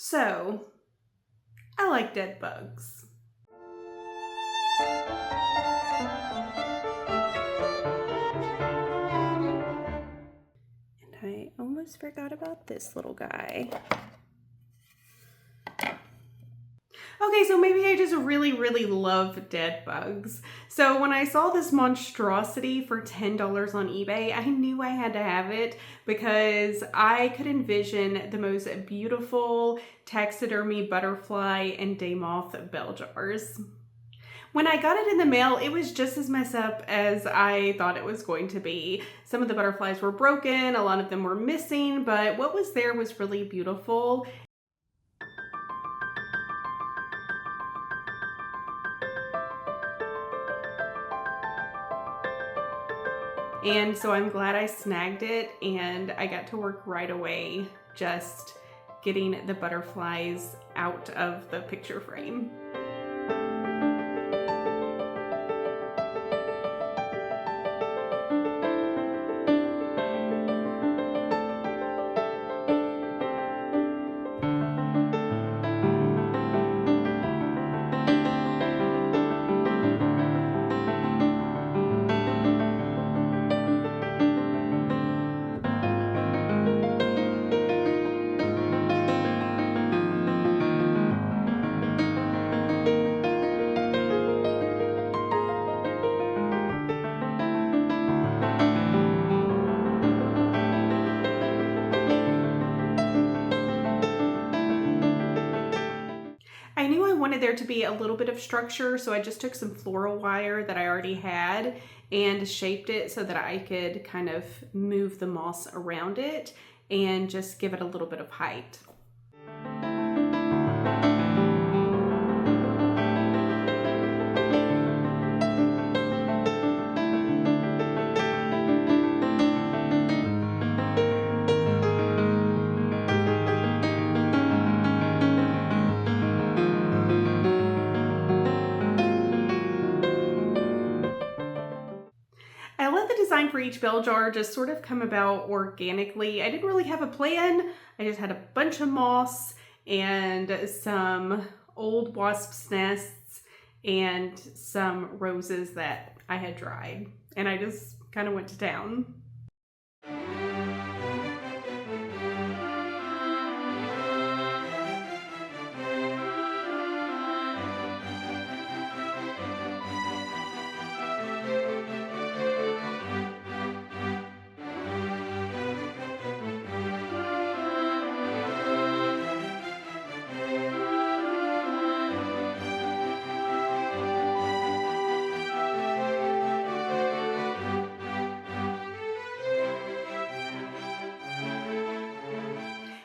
So, I like dead bugs. And I almost forgot about this little guy. Okay, so maybe I just really love dead bugs. So when I saw this monstrosity for $10 on eBay, I knew I had to have it because I could envision the most beautiful taxidermy butterfly and day moth bell jars. When I got it in the mail, it was just as messed up as I thought it was going to be. Some of the butterflies were broken, a lot of them were missing, but what was there was really beautiful. And so I'm glad I snagged it, and I got to work right away just getting the butterflies out of the picture frame. I knew I wanted there to be a little bit of structure, so I just took some floral wire that I already had and shaped it so that I could kind of move the moss around it and just give it a little bit of height. I let the design for each bell jar just sort of come about organically. I didn't really have a plan. I just had a bunch of moss and some old wasps' nests and some roses that I had dried. And I just kind of went to town.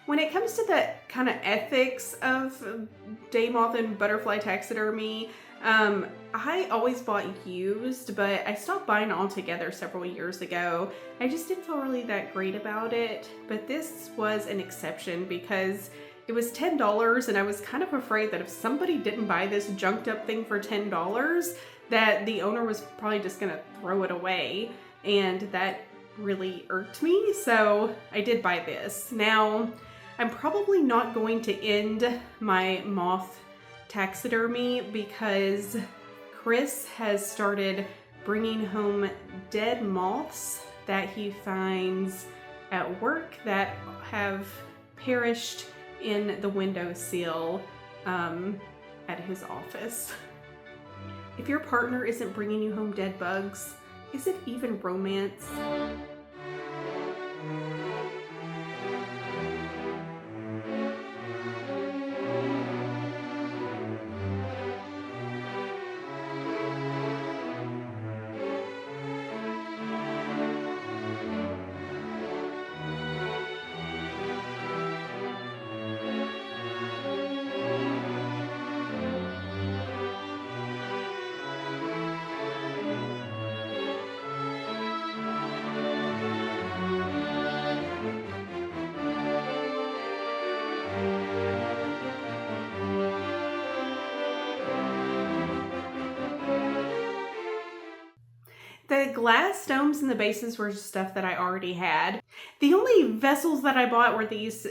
When it comes to the kind of ethics of day moth and butterfly taxidermy, I always bought used, but I stopped buying altogether several years ago. I just didn't feel really that great about it, but this was an exception because it was $10 and I was kind of afraid that if somebody didn't buy this junked up thing for $10, that the owner was probably just gonna throw it away, and that really irked me, so I did buy this. Now, I'm probably not going to end my moth taxidermy because Chris has started bringing home dead moths that he finds at work that have perished in the windowsill at his office. If your partner isn't bringing you home dead bugs, is it even romance? The glass domes and the bases were stuff that I already had. The only vessels that I bought were these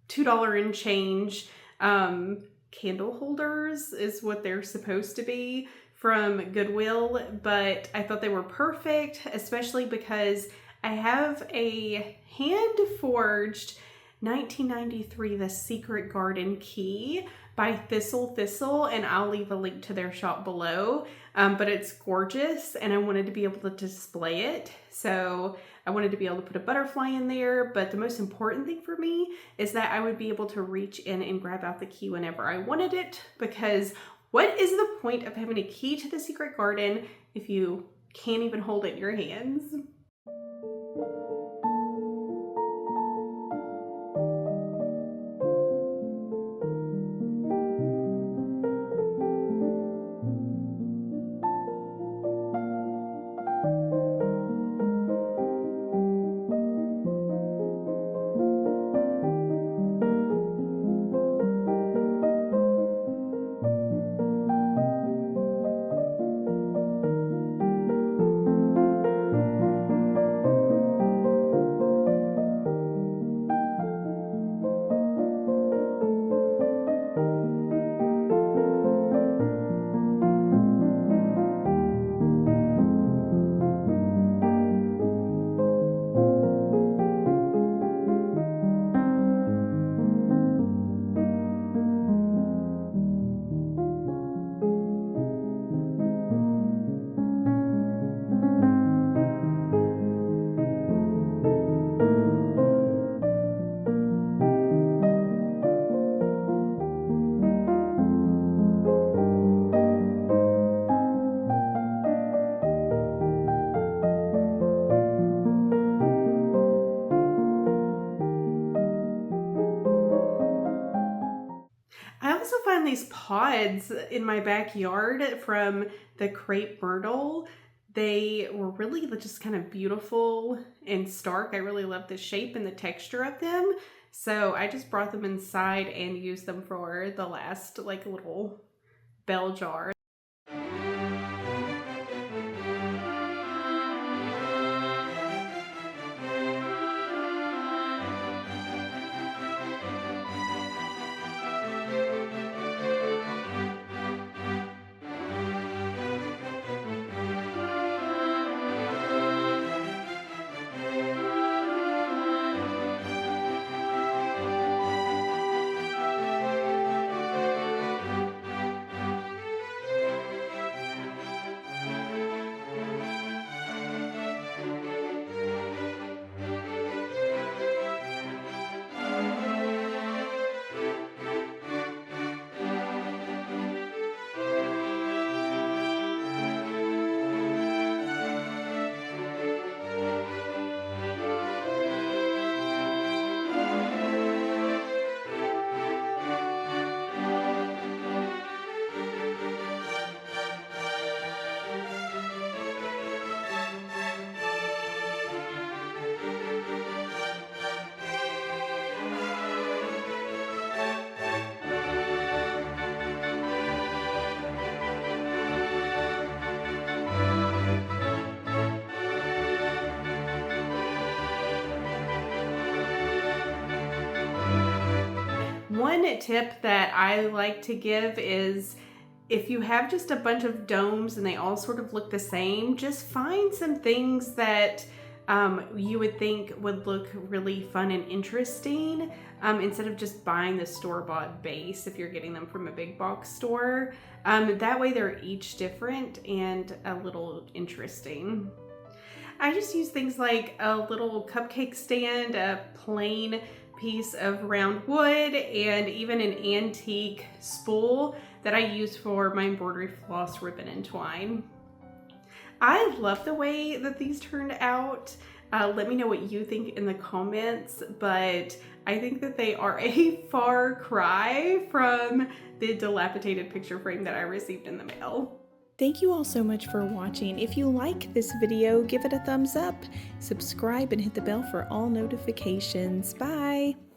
$2 and change Candle holders is what they're supposed to be from Goodwill, but I thought they were perfect, especially because I have a hand-forged 1993 The Secret Garden key by ThistleThistle, and I'll leave a link to their shop below. But it's gorgeous, and I wanted to be able to display it. So I wanted to be able to put a butterfly in there, but the most important thing for me is that I would be able to reach in and grab out the key whenever I wanted it, because what is the point of having a key to the secret garden if you can't even hold it in your hands? I also find these pods in my backyard from the crepe myrtle. They were really just kind of beautiful and stark. I really love the shape and the texture of them. So I just brought them inside and used them for the last like little bell jar. One tip that I like to give is if you have just a bunch of domes and they all sort of look the same, just find some things that you would think would look really fun and interesting instead of just buying the store-bought base if you're getting them from a big box store. That way they're each different and a little interesting. I just use things like a little cupcake stand, a plain piece of round wood, and even an antique spool that I use for my embroidery floss, ribbon, and twine. I love the way that these turned out. Let me know what you think in the comments, but I think that they are a far cry from the dilapidated picture frame that I received in the mail. Thank you all so much for watching. If you like this video, give it a thumbs up, subscribe, and hit the bell for all notifications. Bye!